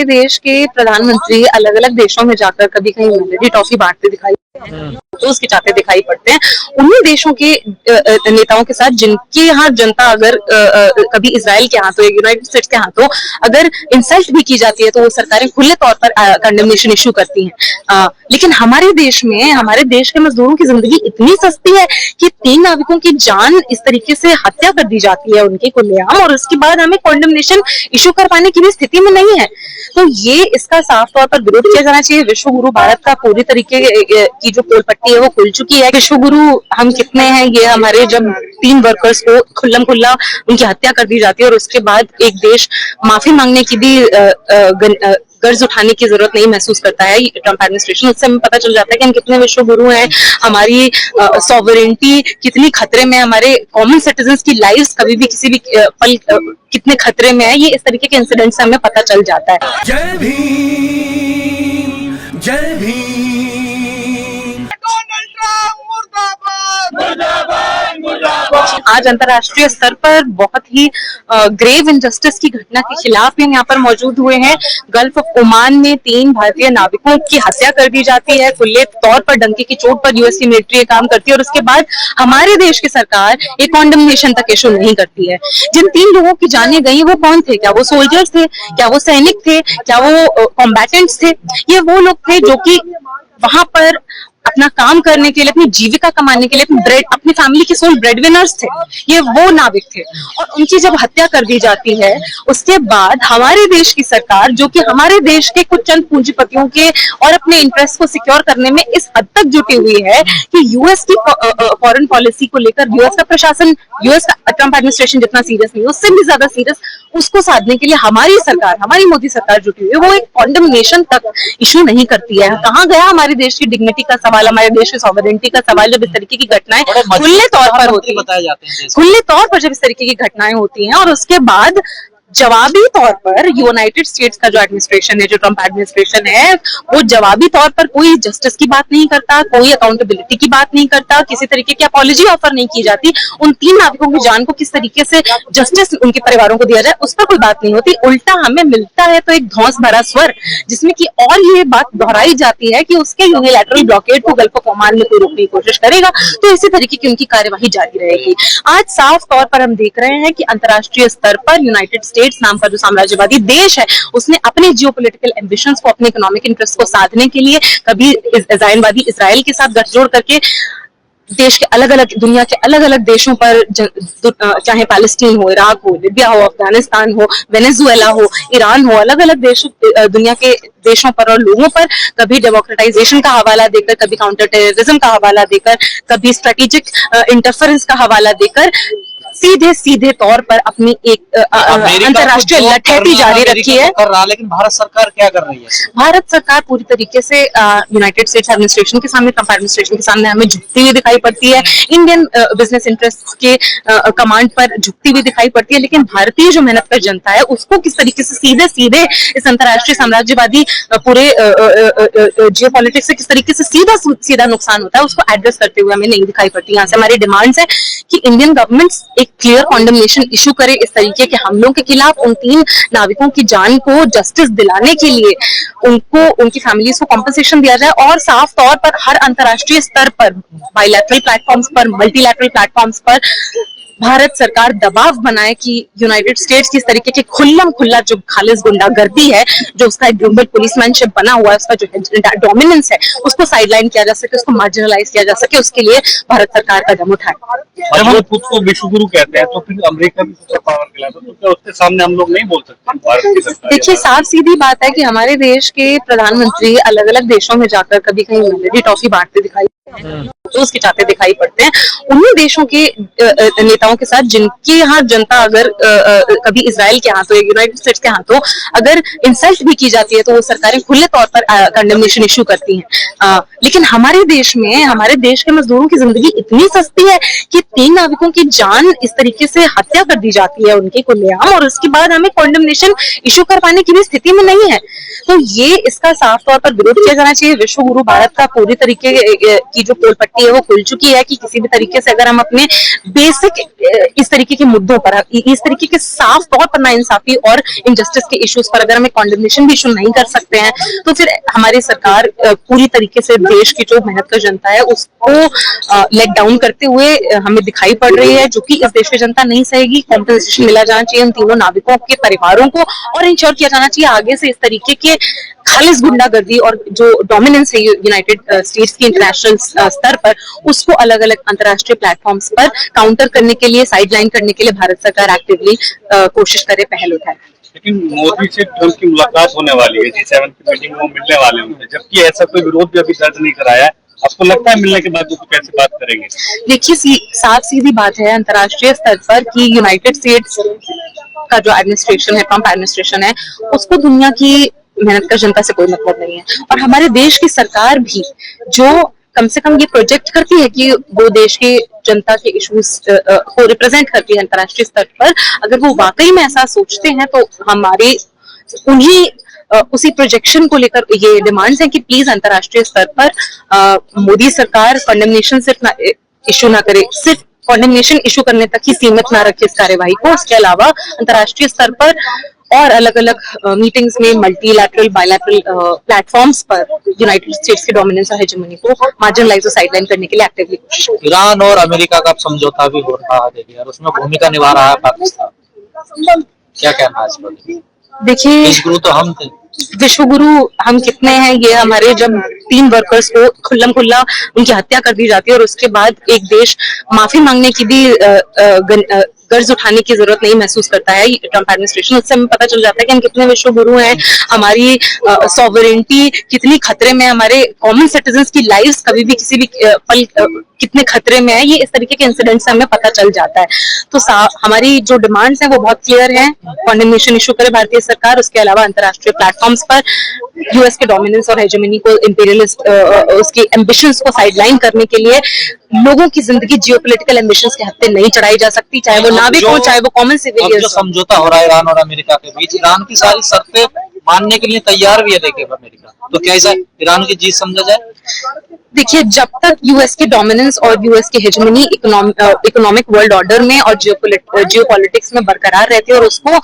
देश के प्रधानमंत्री अलग अलग देशों में जाकर कभी कहीं मेलोडी टॉफी बांटते दिखाई तो उसके चाहते दिखाई पड़ते हैं। उन्हीं देशों के नेताओं के साथ जिनके यहाँ जनता अगर कभी इजराइल के हाथों या यूनाइटेड स्टेट्स के हाथों अगर इंसल्ट भी की जाती है तो वो सरकारें खुले तौर पर कंडेमनेशन इशू करती हैं। लेकिन हमारे देश में हमारे देश के मजदूरों की जिंदगी इतनी सस्ती है कि 3 नाविकों की जान इस तरीके से हत्या कर दी जाती है उनके खुलेआम, और उसके बाद हमें कंडेमनेशन इशू कर पाने की भी स्थिति में नहीं है। तो ये इसका साफ तौर पर विरोध किया जाना चाहिए। विश्व गुरु भारत का पूरी तरीके की जो पोल पट्टी है वो खुल चुकी है। विश्व गुरु हम कितने हैं, ये हमारे जब 3 वर्कर्स को खुल्लम खुल्ला उनकी हत्या कर दी जाती है और उसके बाद एक देश माफी मांगने की भी कर्ज उठाने की जरूरत नहीं महसूस करता है ट्रम्प एडमिनिस्ट्रेशन, उससे हमें पता चल जाता है कि हम कितने विश्व गुरु हैं, हमारी सॉवरेनिटी कितनी खतरे में, हमारे कॉमन सिटीजन्स की लाइव्स कभी भी किसी भी पल कितने खतरे में है। ये इस तरीके के इंसिडेंट से हमें पता चल जाता है। जय भीम, जय भीम। आज अंतर्राष्ट्रीय स्तर पर बहुत ही ग्रेव इनजस्टिस की घटना के खिलाफ हम यहाँ पर मौजूद हुए हैं। गल्फ ऑफ ओमान में 3 भारतीय नाविकों की हत्या कर दी जाती है, खुले तौर पर डंके की चोट पर यूएस की मिलिट्री काम करती है और उसके बाद हमारे देश की सरकार एक कॉन्डेमनेशन तक इशू नहीं करती है। जिन 3 लोगों की जानें गई वो कौन थे? क्या वो सोल्जर्स थे? क्या वो सैनिक थे? क्या वो कॉम्बैटेंट्स थे? ये वो लोग थे जो कि वहां पर अपना काम करने के लिए, अपनी जीविका कमाने के लिए अपनी फैमिली के सोल ब्रेड विनर्स थे। ये वो नाविक थे और उनकी जब हत्या कर दी जाती है उसके बाद हमारे देश की सरकार, जो कि हमारे देश के कुछ चंद पूंजीपतियों के और अपने इंटरेस्ट को सिक्योर करने में इस हद तक जुटी हुई है कि यूएस की फॉरेन पॉलिसी को लेकर यूएस का प्रशासन, यूएस का ट्रम्प एडमिनिस्ट्रेशन जितना सीरियस नहीं, उससे भी ज्यादा सीरियस उसको साधने के लिए हमारी सरकार, हमारी मोदी सरकार जुटी हुई है। वो एक कॉन्डेमनेशन तक इशू नहीं करती है। कहाँ गया हमारे देश की डिग्निटी का सवाल, हमारे देश की सॉवरेनिटी का सवाल जब इस तरीके की घटनाएं खुले तौर पर होती है, खुले तौर पर जब इस तरीके की घटनाएं होती हैं और उसके बाद जवाबी तौर पर यूनाइटेड स्टेट्स का जो एडमिनिस्ट्रेशन है, जो ट्रम्प एडमिनिस्ट्रेशन है, वो जवाबी तौर पर कोई जस्टिस की बात नहीं करता, कोई अकाउंटेबिलिटी की बात नहीं करता, किसी तरीके की अपॉलॉजी ऑफर नहीं की जाती। उन 3 नाविकों की जान को किस तरीके से जस्टिस उनके परिवारों को दिया जाए उस पर कोई बात नहीं होती। उल्टा हमें मिलता है तो एक धौंस भरा स्वर जिसमें कि और ये बात दोहराई जाती है कि उसके यूनिलैटरल ब्लॉकेड को गल्फ ऑफ ओमान में कोई रोकने की कोशिश करेगा तो इसी तरीके की उनकी कार्यवाही जारी रहेगी। आज साफ तौर पर हम देख रहे हैं कि अंतर्राष्ट्रीय स्तर पर यूनाइटेड स्टेट्स नाम का जो साम्राज्यवादी देश है उसने अपने जियोपॉलिटिकल एम्बिशंस को, अपने इकोनॉमिक इंटरेस्ट को साधने के लिए कभी जायनवादी इजराइल के साथ गठजोड़ करके देश के अलग अलग, दुनिया के अलग अलग देशों पर, चाहे पैलेस्टीन हो, इराक हो, लिबिया हो, अफगानिस्तान हो, वेनेजुएला हो, ईरान हो, अलग अलग देश दुनिया के देशों पर और लोगों पर कभी डेमोक्रेटाइजेशन का हवाला देकर, कभी काउंटर टेररिज्म का हवाला देकर, कभी स्ट्रेटेजिक इंटरफेरेंस का हवाला देकर सीधे तौर पर अपनी एक अंतर्राष्ट्रीय लठैती जारी रखी है। लेकिन भारत सरकार क्या कर रही है? भारत सरकार पूरी तरीके से यूनाइटेड स्टेट्स एडमिनिस्ट्रेशन के सामने, ट्रम्प एडमिनिस्ट्रेशन के सामने हमें झुकती हुई दिखाई पड़ती है। इंडियन बिजनेस इंटरेस्ट के कमांड पर झुकती हुई दिखाई पड़ती है। लेकिन भारतीय जो मेहनत कर जनता है उसको किस तरीके से सीधे इस अंतर्राष्ट्रीय साम्राज्यवादी पूरे जियोपॉलिटिक्स से किस तरीके से सीधा नुकसान होता है उसको एड्रेस करते हुए हमें नहीं दिखाई पड़ती। यहाँ से हमारी डिमांड्स है कि इंडियन गवर्नमेंट एक क्लियर कॉन्डेमनेशन इशू करे इस तरीके के हमलों के खिलाफ। उन 3 नाविकों की जान को जस्टिस दिलाने के लिए उनको, उनकी फैमिलीज को कॉम्पेंसेशन दिया जाए और साफ तौर पर हर अंतर्राष्ट्रीय स्तर पर, बाइलैटरल प्लेटफॉर्म्स पर, मल्टीलैटरल प्लेटफॉर्म्स पर भारत सरकार दबाव बनाए कि यूनाइटेड स्टेट्स की इस तरीके के खुल्लम खुल्ला जो खालिज गुंडागर्दी है, जो उसका एक ग्लोबल पुलिसमैनशिप बना हुआ है, उसका जो डोमिनेंस है उसको साइडलाइन किया जा सके, उसको मार्जिनलाइज किया जा सके, उसके लिए भारत सरकार कदम उठाए। जब हम खुद को विश्व गुरु कहते हैं तो फिर अमेरिका भी सुपर पावर खिलाता है, तो क्या उसके सामने हम लोग नहीं बोल सकते? भारत की सरकार, देखिए साफ सीधी बात है कि हमारे देश के प्रधानमंत्री अलग अलग देशों में जाकर कभी कहीं मेलोडी टॉफी बांटते दिखाई तो उसके चाहते दिखाई पड़ते हैं। उन्हीं देशों के नेताओं के साथ जिनके यहाँ जनता अगर कभी इजराइल के हाथों या यूनाइटेड स्टेट्स के हाथों अगर इंसल्ट भी की जाती है तो वो सरकारें खुले तौर पर कंडेमनेशन इशू करती हैं। लेकिन हमारे देश में, हमारे देश के मजदूरों की जिंदगी इतनी सस्ती है कि 3 नाविकों की जान इस तरीके से हत्या कर दी जाती है उनके खुलेआम और उसके बाद हमें कॉन्डेमनेशन इशू कर पाने की भी स्थिति में नहीं है। तो ये इसका साफ तौर पर विरोध किया जाना चाहिए। विश्व गुरु भारत का पूरी तरीके की जो पोल पट्टी सकती है वो खुल चुकी है कि किसी भी तरीके से अगर हम अपने बेसिक इस तरीके के मुद्दों पर, इस तरीके के साफ तौर पर नाइंसाफी और इनजस्टिस के इश्यूज पर अगर हम कॉन्डेमनेशन भी इशू नहीं कर सकते हैं, तो फिर हमारी सरकार पूरी तरीके से देश की जो मेहनत का जनता है उसको लेट डाउन करते हुए हमें दिखाई पड़ रही है, जो कि इस देश की जनता नहीं सहेगी। कॉम्पेंसेशन मिला जाना चाहिए उन तीनों नाविकों के परिवारों को और इंश्योर किया जाना चाहिए आगे से इस तरीके के खालिस गुंडागर्दी और जो डोमिनेंस है यूनाइटेड स्टेट्स की इंटरनेशनल स्तर पर, उसको अलग अलग अंतर्राष्ट्रीय प्लेटफॉर्म्स पर काउंटर करने के लिए, साइडलाइन करने के लिए भारत सरकार एक्टिवली कोशिश करे, पहल उठाए। लेकिन मोदी से ट्रम्प की मुलाकात होने वाली है, G7 की मीटिंग में वो मिलने वाले होंगे, जबकि ऐसा कोई विरोध भी अभी दर्ज नहीं कराया है। आपको लगता है मिलने के बाद वो कैसे बात करेंगे? देखिए, साफ सीधी बात है अंतर्राष्ट्रीय स्तर पर कि यूनाइटेड स्टेट्स का जो एडमिनिस्ट्रेशन है, ट्रम्प एडमिनिस्ट्रेशन है, उसको दुनिया की मेहनत का जनता से कोई मतलब नहीं है। और हमारे देश की सरकार भी जो कम से कम ये प्रोजेक्ट करती है कि वो देश की जनता के इश्यूज को रिप्रेजेंट करती है अंतर्राष्ट्रीय स्तर पर, अगर वो वाकई में ऐसा सोचते हैं तो हमारे उन्हीं उसी प्रोजेक्शन को लेकर ये डिमांड्स हैं कि प्लीज अंतर्राष्ट्रीय स्तर पर मोदी सरकार कंडेमनेशन सिर्फ इशू ना करे, सिर्फ कंडेमनेशन इशू करने तक ही सीमित ना रखे इस कार्यवाही को। इसके अलावा अंतर्राष्ट्रीय स्तर पर और अलग अलग मीटिंग्स में मल्टीलैटरल बायलैटरल प्लेटफॉर्म्स पर यूनाइटेड स्टेट्स की डोमिनेंस और हेजेमनी को मार्जिनलाइज और साइडलाइन करने के लिए एक्टिवली कोशिश। ईरान और अमेरिका का समझौता भी हो रहा है देखिए, और उसमें भूमिका निभा रहा है पाकिस्तान, क्या कहना है इस पर? देखिए, विश्वगुरु तो हम थे, विश्वगुरु हम कितने हैं ये हमारे जब 3 वर्कर्स को खुल्लम खुल्ला उनकी हत्या कर दी जाती है और उसके बाद एक देश माफी मांगने की भी कर्ज उठाने की जरूरत नहीं महसूस करता है ट्रम्प एडमिनिस्ट्रेशन, उससे हमें पता चल जाता है कि हम कितने विश्वगुरु हैं, हमारी सॉवरेनिटी कितनी खतरे में है, हमारे कॉमन सिटीजन्स की लाइव्स कभी भी किसी भी पल कितने खतरे में है, ये इस तरीके के इंसिडेंट से हमें पता चल जाता है। तो हमारी जो डिमांड्स हैं वो बहुत क्लियर हैं, कॉन्डेमनेशन इशू करे भारतीय सरकार, उसके अलावा अंतर्राष्ट्रीय प्लेटफॉर्म्स पर यूएस के डोमिनेंस और हेजेमनी को, इंपीरियलिस्ट उसके एम्बिशंस को साइडलाइन करने के लिए लोगों की जिंदगी जियोपॉलिटिकल एम्बिशंस के हत्ते नहीं चढ़ाई जा सकती, चाहे वो नाविक हो चाहे वो कॉमन सिविलियंस। जो समझौता हो रहा है ईरान और अमेरिका के बीच, ईरान की सारी शर्तें मानने के लिए तैयार भी है देखिए अमेरिका, तो क्या ऐसा ईरान की जीत समझा जाए? देखिए, जब तक यूएस की डोमिनेंस और यूएस की हेजेमनी इकोनॉमिक वर्ल्ड ऑर्डर में और जियोपॉलिटिक्स में बरकरार रहती है और उसको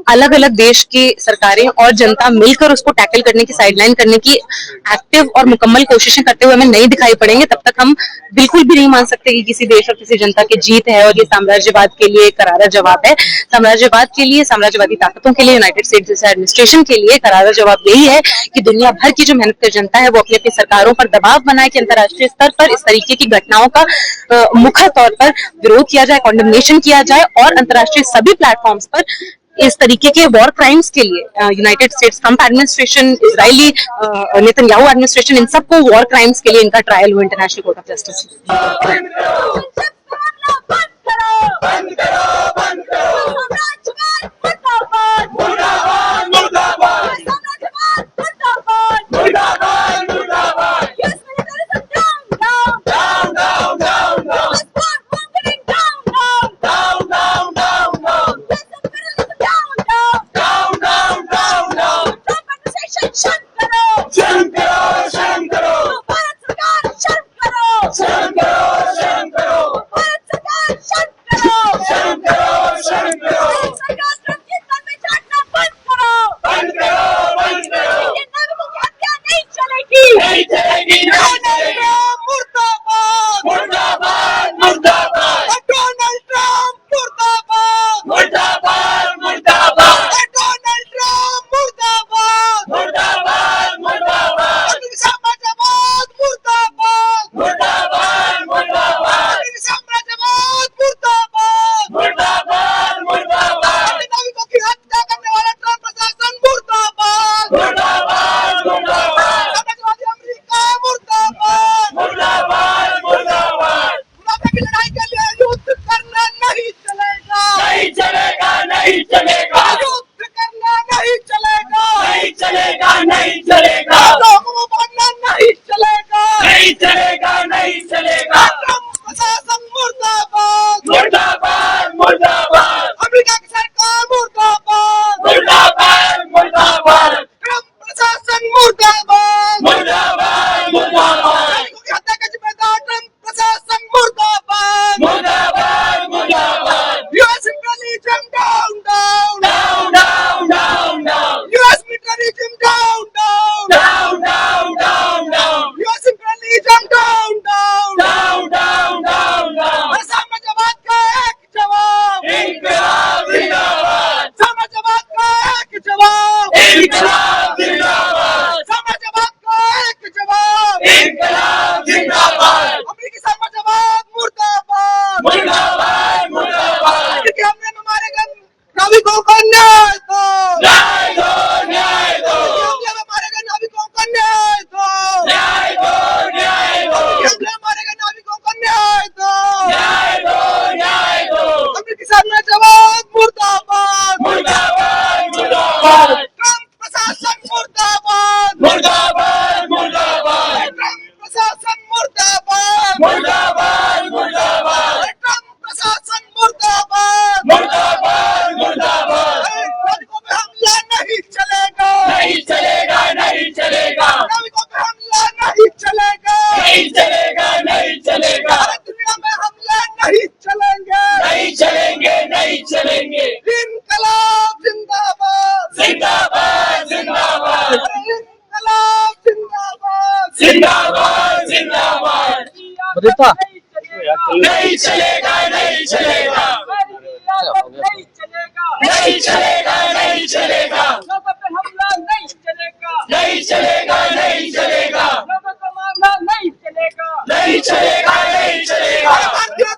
अलग अलग देश की सरकारें और जनता मिलकर उसको टैकल करने की, साइडलाइन करने की एक्टिव और मुकम्मल कोशिशें करते हुए हमें नहीं दिखाई पड़ेंगे, तब तक हम बिल्कुल भी नहीं मान सकते कि किसी देश और किसी जनता की जीत है। और ये साम्राज्यवाद के लिए करारा जवाब है, साम्राज्यवाद के लिए, साम्राज्यवादी ताकतों के लिए, यूनाइटेड स्टेट्स जैसे एडमिनिस्ट्रेशन के लिए करारा जवाब यही है कि दुनिया भर की जो मेहनत कर जनता है वो अपनी अपनी सरकारों पर दबाव बनाए कि अंतर्राष्ट्रीय स्तर पर इस तरीके की घटनाओं का मुखर तौर पर विरोध किया जाए, कॉन्डेमनेशन किया जाए और अंतर्राष्ट्रीय सभी प्लेटफॉर्म्स पर इस तरीके के वॉर क्राइम्स के लिए United States Trump administration, Israeli Netanyahu administration, इन सबको वॉर क्राइम्स के लिए इनका ट्रायल हो इंटरनेशनल कोर्ट ऑफ जस्टिस। शर्म करो। देता नहीं चलेगा नहीं चलेगा नहीं चलेगा नहीं चलेगा नहीं चलेगा लोगों पे हमला नहीं चलेगा नहीं चलेगा नहीं चलेगा लोगों को मारना नहीं चलेगा नहीं चलेगा नहीं चलेगा जवाब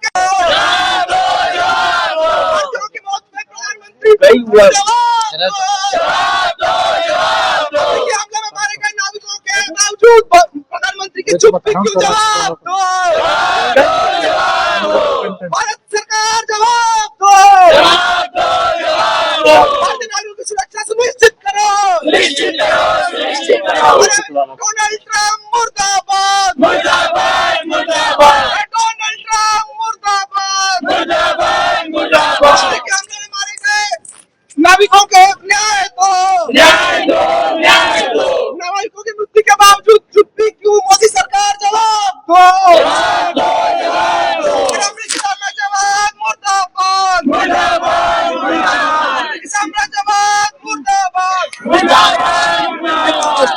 दो जवाब दो भारतीयों की मौत पे प्रधानमंत्री जवाब दो जवाब दो हमले में मारे गए नाविकों के बावजूद प्रधानमंत्री की चुप्पी क्यों जवाब दो भारत सरकार जवाब दो जवाब दो जवाब दो भारतीय नागरिकों की सुरक्षा सुनिश्चित करो सुनिश्चित करो सुनिश्चित करो डोनाल्ड ट्रम्प मुर्दाबाद मुर्दाबाद मुर्दाबाद डोनाल्ड ट्रम्प मुर्दाबाद मुर्दाबाद मुर्दाबाद हमले में मारे गए नाविकों के न्याय दो न्याय दो न्याय दो नाविकों की मृत्यु के बावजूद चुप्पी क्यों मोदी सरकार जवाब दो जवाब दो जवाब दो अमेरिकी साम्राज्यवाद मुर्दाबाद मुर्दाबाद मुर्दाबाद अमेरिकी साम्राज्यवाद मुर्दाबाद मुर्दाबाद मुर्दाबाद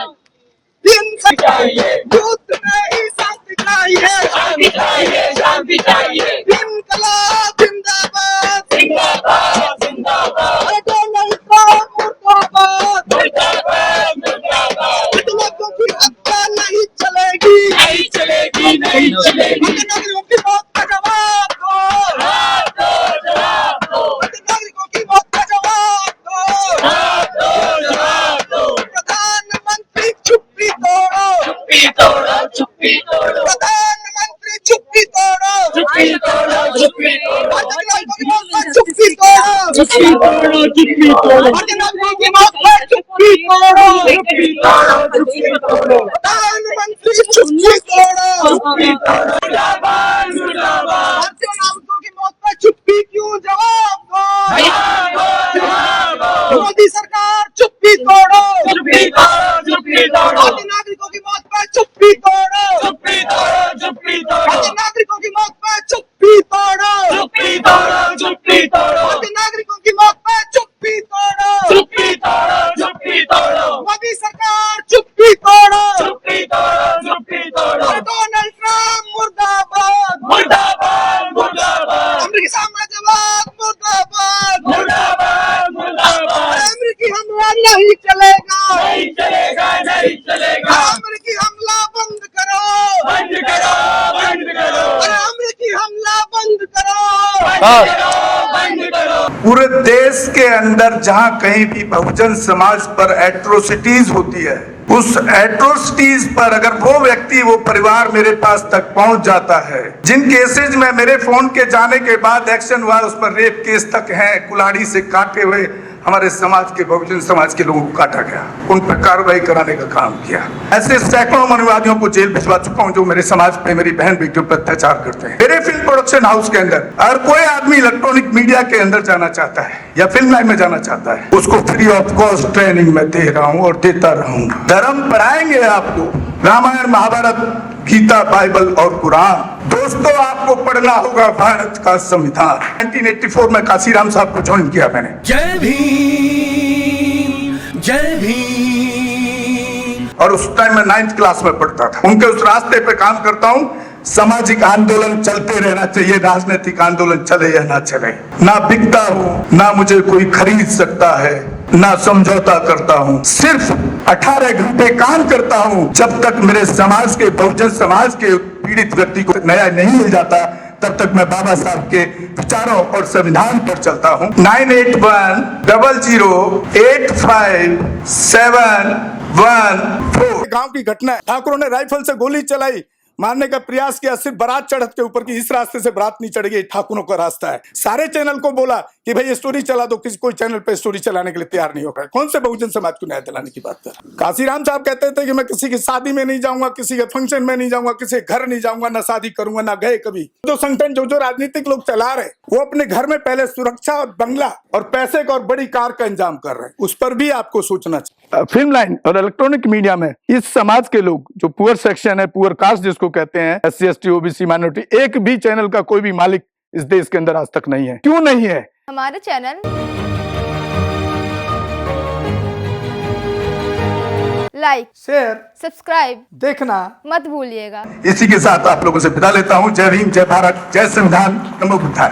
दिन चाहिए युद्ध नहीं शांति चाहिए शांति चाहिए शांति चाहिए इनकलाब जिंदाबाद जिंदाबाद जिंदाबाद डोनाल्ड ट्रम्प मुर्दाबाद मुर्दाबाद मुर्दाबाद लोगों की हत्या नहीं चलेगी नहीं चलेगी नहीं चलेगी नागरिकों की मौत का जवाब दो जवाब दो जवाब दो नागरिकों की मौत का जवाब दो जवाब दो जवाब दो प्रधानमंत्री चुप्पी तोड़ो चुप्पी तोड़ो चुप्पी तोड़ो प्रधानमंत्री चुप्पी तोड़ो चुप्पी तोड़ो चुप्पी तोड़ो नागरिकों की मौत पर चुप्पी तोड़ो चुप्पी तोड़ो चुप्पी तोड़ो नागरिकों की मौत पर चुप्पी तोड़ो चुप्पी तोड़ो चुप्पी तोड़ो प्रधानमंत्री चुप्पी तोड़ो चुप्पी तोड़ो मुर्दाबाद मुर्दाबाद भारतीय नागरिकों की मौत पर चुप्पी क्यों जवाब दो जवाब दो मोदी सरकार चुप्पी तोड़ो चुप्पी तोड़ो चुप्पी तोड़ो भारतीय नागरिकों की मौत पर चुप्पी तोड़ो चुप्पी तोड़ो चुप्पी तोड़ो भारतीय नागरिकों की मौत पर चुप्पी तोड़ो चुप्पी तोड़ो चुप्पी तोड़ो भारतीय नागरिकों की मौत पर चुप्पी तोड़ो चुप्पी तोड़ो चुप्पी तोड़ो मोदी सरकार चुप्पी तोड़ो चुप्पी तोड़ो चुप्पी तोड़ो डोनाल्ड ट्रम्प मुर्दाबाद मुर्दाबाद मुर्दाबाद अमेरिकी साम्राज्यवाद मुर्दाबाद मुर्दाबाद मुर्दाबाद अमेरिकी हमला नहीं चलेगा नहीं चलेगा नहीं चलेगा अमेरिकी हमला बंद करो बंद करो बंद करो अमेरिकी हमला बंद करो बंद करो बंद करो पूरे देश के अंदर जहां कहीं भी बहुजन समाज पर एट्रोसिटीज होती है, उस एट्रोसिटीज पर अगर वो व्यक्ति वो परिवार मेरे पास तक पहुंच जाता है, जिन केसेज में मेरे फोन के जाने के बाद एक्शन हुआ, उस पर रेप केस तक है, कुल्हाड़ी से काटे हुए हमारे समाज के बहुजन समाज के लोगों को काटा गया, उन पर कार्रवाई कराने का काम किया। ऐसे सैकड़ों मनुवादियों को जेल भिजवा चुका हूं जो मेरे समाज पे, मेरी बहन बेटियों पर अत्याचार करते हैं। मेरे फिल्म प्रोडक्शन हाउस के अंदर अगर कोई आदमी इलेक्ट्रॉनिक मीडिया के अंदर जाना चाहता है या फिल्म लाइन में जाना चाहता है, उसको फ्री ऑफ कॉस्ट ट्रेनिंग में दे रहा हूँ और देता रहूंगा। धर्म पढ़ाएंगे आपको, रामायण महाभारत गीता बाइबल और कुरान। दोस्तों, आपको पढ़ना होगा भारत का संविधान। 1984 में काशीराम साहब को ज्वाइन किया मैंने। जय भीम जय भीम। और उस टाइम में 9th क्लास में पढ़ता था। उनके उस रास्ते पे काम करता हूँ। सामाजिक आंदोलन चलते रहना चाहिए, राजनीतिक आंदोलन चले या ना चले। ना बिकता हूँ, ना मुझे कोई खरीद सकता है, ना समझौता करता हूँ। सिर्फ 18 घंटे काम करता हूँ। जब तक मेरे समाज के, बहुजन समाज के पीड़ित व्यक्ति को न्याय नहीं मिल जाता, तब तक मैं बाबा साहब के विचारों और संविधान पर चलता हूँ। 9810085714। गांव की घटना है, ठाकुरों ने राइफल से गोली चलाई, मारने का प्रयास किया, सिर्फ बारात चढ़त के ऊपर की, इस रास्ते से बारात नहीं चढ़ेगी, ठाकुरों का रास्ता है। सारे चैनल को बोला कि भाई स्टोरी चला दो, किसी कोई चैनल पे स्टोरी चलाने के लिए तैयार नहीं होगा। कौन से बहुजन समाज को न्याय दिलाने की बात कर? काशीराम साहब कहते थे कि मैं किसी की शादी में नहीं जाऊंगा, किसी के फंक्शन में नहीं जाऊंगा, किसी घर नहीं जाऊंगा, ना शादी करूंगा, ना गए कभी। जो संगठन जो राजनीतिक लोग चला रहे, वो अपने घर में पहले सुरक्षा और बंगला और पैसे का और बड़ी कार का इंतजाम कर रहे हैं। उस पर भी आपको सोचना चाहिए। फिल्म लाइन और इलेक्ट्रॉनिक मीडिया में इस समाज के लोग, जो पुअर सेक्शन है, पुअर कास्ट जिसको कहते हैं, SC ST OBC माइनॉरिटी, एक भी चैनल का कोई भी मालिक इस देश के अंदर आज तक नहीं है। क्यों नहीं है? हमारा चैनल लाइक, शेयर, सब्सक्राइब देखना मत भूलिएगा। इसी के साथ आप लोगों से विदा लेता हूं। जय भीम, जय भारत, जय संविधान, नमो बुद्धाय।